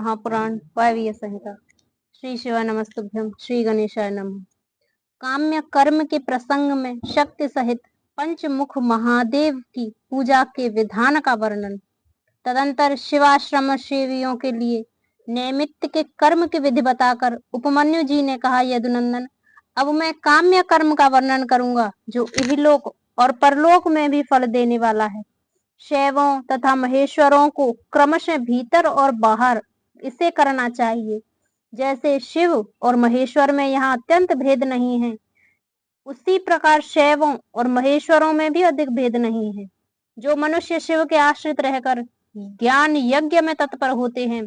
महापुराण वायवीय संहिता। श्री शिवाय नमस्तुभ्यम, श्री गणेशाय नमः। काम्य कर्म के प्रसंग में शक्ति सहित पंचमुख महादेव की पूजा के विधान का वर्णन। तदंतर शिवाश्रम सेवियों के लिए नैमित्त के कर्म की विधि बताकर उपमन्यु जी ने कहा, यदुनंदन, अब मैं काम्य कर्म का वर्णन करूंगा जो इहलोक और परलोक में भी फल देने वाला है। शैवों तथा महेश्वरों को क्रमशः भीतर और बाहर इसे करना चाहिए। जैसे शिव और महेश्वर में यहाँ अत्यंत भेद नहीं है, उसी प्रकार शैवों और महेश्वरों में भी अधिक भेद नहीं है। जो मनुष्य शिव के आश्रित रहकर ज्ञान यज्ञ में तत्पर होते हैं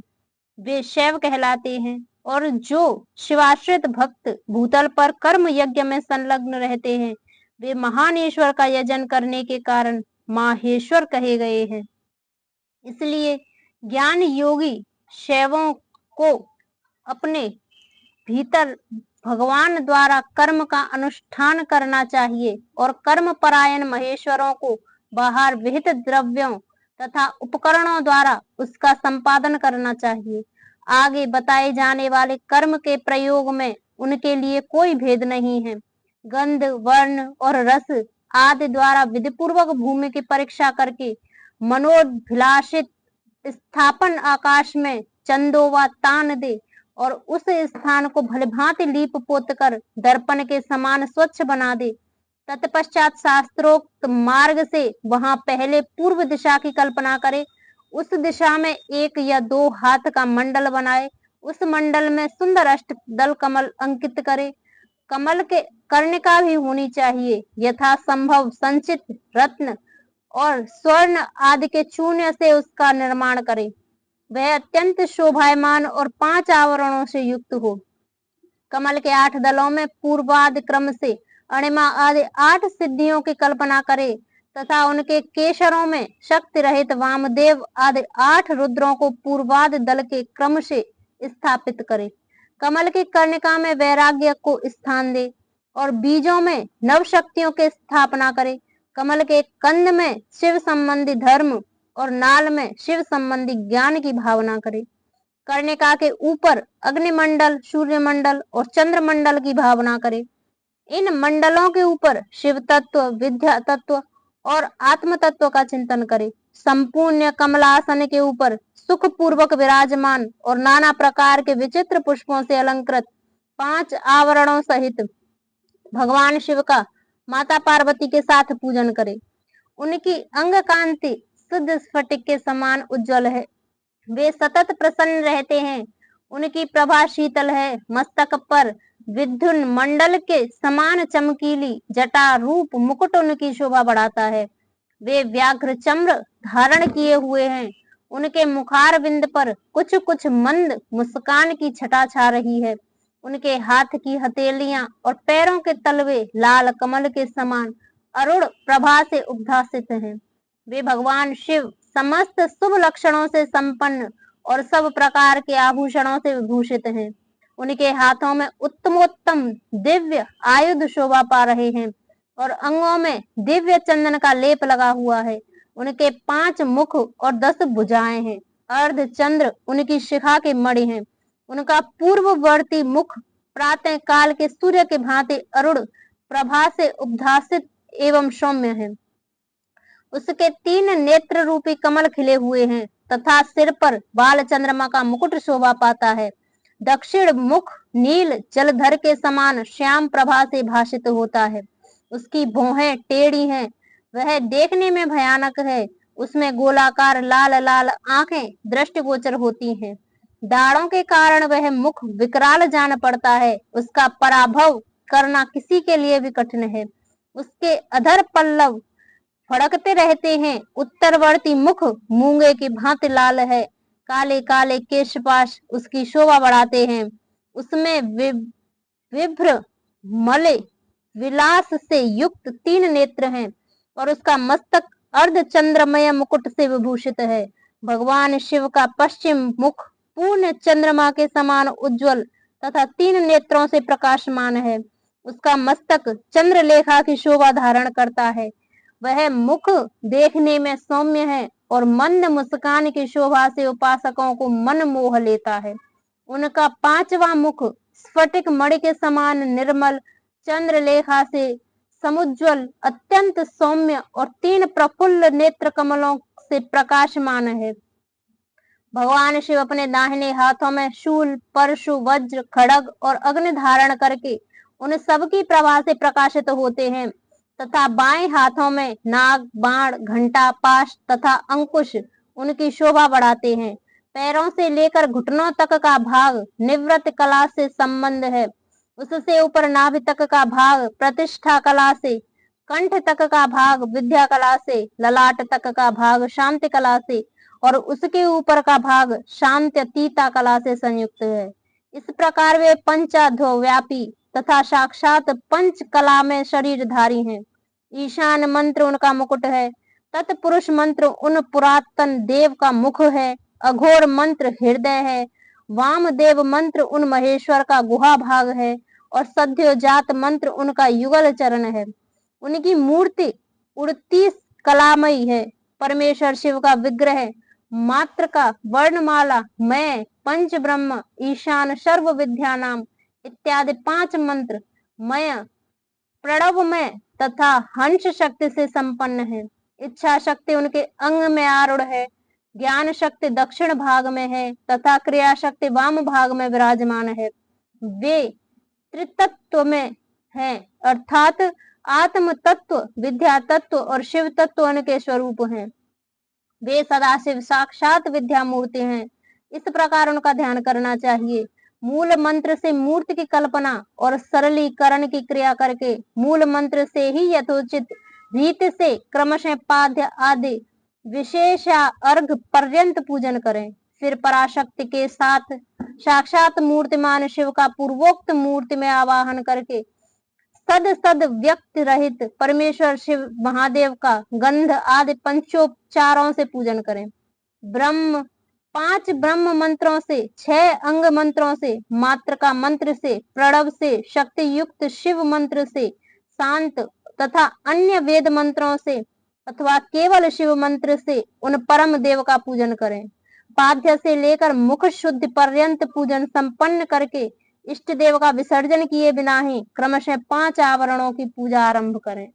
वे शैव कहलाते हैं, और जो शिवाश्रित भक्त भूतल पर कर्म यज्ञ में संलग्न रहते हैं वे महान ईश्वर का यजन करने के कारण माहेश्वर कहे गए हैं। इसलिए ज्ञान योगी शैवों को अपने भीतर भगवान द्वारा कर्म का अनुष्ठान करना चाहिए और कर्म परायण महेश्वरों को बाहर विहित द्रव्यों तथा उपकरणों द्वारा उसका संपादन करना चाहिए। आगे बताए जाने वाले कर्म के प्रयोग में उनके लिए कोई भेद नहीं है। गंध, वर्ण और रस आदि द्वारा विधि पूर्वक भूमि की परीक्षा करके मनोभिलाषित स्थापन आकाश में चंदोवा तान दे और उस स्थान को भलीभांति लीप पोत कर दर्पण के समान स्वच्छ बना दे। तत्पश्चात शास्त्रोक्त मार्ग से वहां पहले पूर्व दिशा की कल्पना करे, उस दिशा में 1 या 2 हाथ का मंडल बनाए, उस मंडल में सुंदर अष्टदल कमल अंकित करे। कमल के कर्णिका भी होनी चाहिए। यथा संभव संचित रत्न और स्वर्ण आदि के चूर्ण से उसका निर्माण करे। वह अत्यंत शोभायमान और 5 आवरणों से युक्त हो। कमल के 8 दलों में पूर्वादि क्रम से अणिमा आदि 8 सिद्धियों की कल्पना करे तथा उनके केशरों में शक्ति रहित वामदेव आदि 8 रुद्रों को पूर्वादि दल के क्रम से स्थापित करे। कमल की कर्णिका में वैराग्य को स्थान दे और बीजों में नव शक्तियों की स्थापना करे। कमल के कंद में शिव संबंधी धर्म और नाल में शिव संबंधी ज्ञान की भावना करे। कर्णिका के ऊपर अग्निमंडल, सूर्यमंडल और चंद्रमंडल की भावना करे। इन मंडलों के ऊपर शिव तत्व, विद्या तत्व और आत्म तत्व का चिंतन करे। संपूर्ण कमलासन के ऊपर सुख पूर्वक विराजमान और नाना प्रकार के विचित्र पुष्पों से अलंकृत 5 आवरणों सहित भगवान शिव का माता पार्वती के साथ पूजन करे। उनकी अंग कांति शुद्ध स्फटिक के समान उज्जवल है। वे सतत प्रसन्न रहते हैं। उनकी प्रभा शीतल है। मस्तक पर विद्युन मंडल के समान चमकीली जटा रूप मुकुट उनकी शोभा बढ़ाता है। वे व्याघ्र चम्र धारण किए हुए हैं। उनके मुखार बिंद पर कुछ कुछ मंद मुस्कान की छटा छा रही है। उनके हाथ की हथेलियां और पैरों के तलवे लाल कमल के समान अरुण प्रभा से उद्भासित हैं। वे भगवान शिव समस्त शुभ लक्षणों से संपन्न और सब प्रकार के आभूषणों से विभूषित हैं। उनके हाथों में उत्तमोत्तम दिव्य आयुध शोभा पा रहे हैं और अंगों में दिव्य चंदन का लेप लगा हुआ है। उनके 5 मुख और 10 भुजाएं हैं। अर्ध चंद्र उनकी शिखा के मणि हैं। उनका पूर्ववर्ती मुख प्रातः काल के सूर्य के भांति अरुण प्रभा से उद्भासित एवं सौम्य है। उसके 3 नेत्र रूपी कमल खिले हुए हैं तथा सिर पर बाल चंद्रमा का मुकुट शोभा पाता है। दक्षिण मुख नील जलधर के समान श्याम प्रभा से भाषित होता है। उसकी भौहें टेढ़ी हैं। वह देखने में भयानक है। उसमें गोलाकार लाल लाल आंखें दृष्टिगोचर होती हैं। दाढ़ों के कारण वह मुख विकराल जान पड़ता है। उसका पराभव करना किसी के लिए भी कठिन है। उसके अधर पल्लव फड़कते रहते हैं। उत्तरवर्ती मुख मूंगे की भांति लाल है। काले काले केशपाश उसकी शोभा बढ़ाते हैं। उसमें विभ्र मले विलास से युक्त 3 नेत्र हैं और उसका मस्तक अर्ध चंद्रमय मुकुट से विभूषित है। भगवान शिव का पश्चिम मुख पूर्ण चंद्रमा के समान उज्जवल तथा 3 नेत्रों से प्रकाशमान है। उसका मस्तक चंद्रलेखा की शोभा धारण करता है। वह मुख देखने में सौम्य है और मंद मुस्कान की शोभा से उपासकों को मन मोह लेता है। उनका 5वां मुख स्फटिक मणि के समान निर्मल, चंद्रलेखा से समुज्वल, अत्यंत सौम्य और 3 प्रफुल्ल नेत्र कमलों से प्रकाशमान है। भगवान शिव अपने दाहिने हाथों में शूल, परशु, वज्र, खड़ग और अग्नि धारण करके उन सबकी प्रभा से प्रकाशित होते हैं तथा बाएं हाथों में नाग, बाण, घंटा, पाश तथा अंकुश उनकी शोभा बढ़ाते हैं। पैरों से लेकर घुटनों तक का भाग निवृत्त कला से संबंध है। उससे ऊपर नाभि तक का भाग प्रतिष्ठा कला से, कंठ तक का भाग विद्या कला से, ललाट तक का भाग शांति कला से और उसके ऊपर का भाग शांत्यतीता कला से संयुक्त है। इस प्रकार वे पंचाध्व व्यापी तथा साक्षात पंच कला में शरीरधारी हैं। ईशान मंत्र उनका मुकुट है, तत्पुरुष मंत्र उन पुरातन देव का मुख है, अघोर मंत्र हृदय है, वामदेव मंत्र उन महेश्वर का गुहा भाग है और सद्योजात मंत्र उनका युगल चरण है। उनकी मूर्ति 38 कलामयी है। परमेश्वर शिव का विग्रह मात्र का वर्णमाला, मैं, पंच ब्रह्म, ईशान, सर्व विद्या नाम इत्यादि 5 मंत्र मय, प्रणव में तथा हंस शक्ति से संपन्न है। इच्छा शक्ति उनके अंग में आरूढ़ है, ज्ञान शक्ति दक्षिण भाग में है तथा क्रिया शक्ति वाम भाग में विराजमान है। वे त्रितत्व में है, अर्थात आत्म तत्व, विद्या तत्व और शिव तत्व उनके स्वरूप हैं। वे सदाशिव साक्षात विद्या मूर्ति हैं। इस प्रकार उनका ध्यान करना चाहिए। मूल मंत्र से मूर्ति की कल्पना और सरलीकरण की क्रिया करके मूल मंत्र से ही यथोचित रीति से क्रमशः पाद्य आदि विशेष अर्घ पर्यंत पूजन करें। फिर पराशक्ति के साथ साक्षात मूर्तिमान शिव का पूर्वोक्त मूर्ति में आवाहन करके सद सद व्यक्त रहित परमेश्वर शिव महादेव का गंध आदि पंचोपचारों से पूजन करें। 5 ब्रह्म मंत्रों से, 6 अंग मंत्रों से, मातृका मंत्र से, प्रणव से, शक्ति युक्त शिव मंत्र से, शांत तथा अन्य वेद मंत्रों से अथवा केवल शिव मंत्र से उन परम देव का पूजन करें। पाद्य से लेकर मुख शुद्धि पर्यंत पूजन संपन्न करके इष्ट देव का विसर्जन किए बिना ही क्रमशः 5 आवरणों की पूजा आरंभ करें।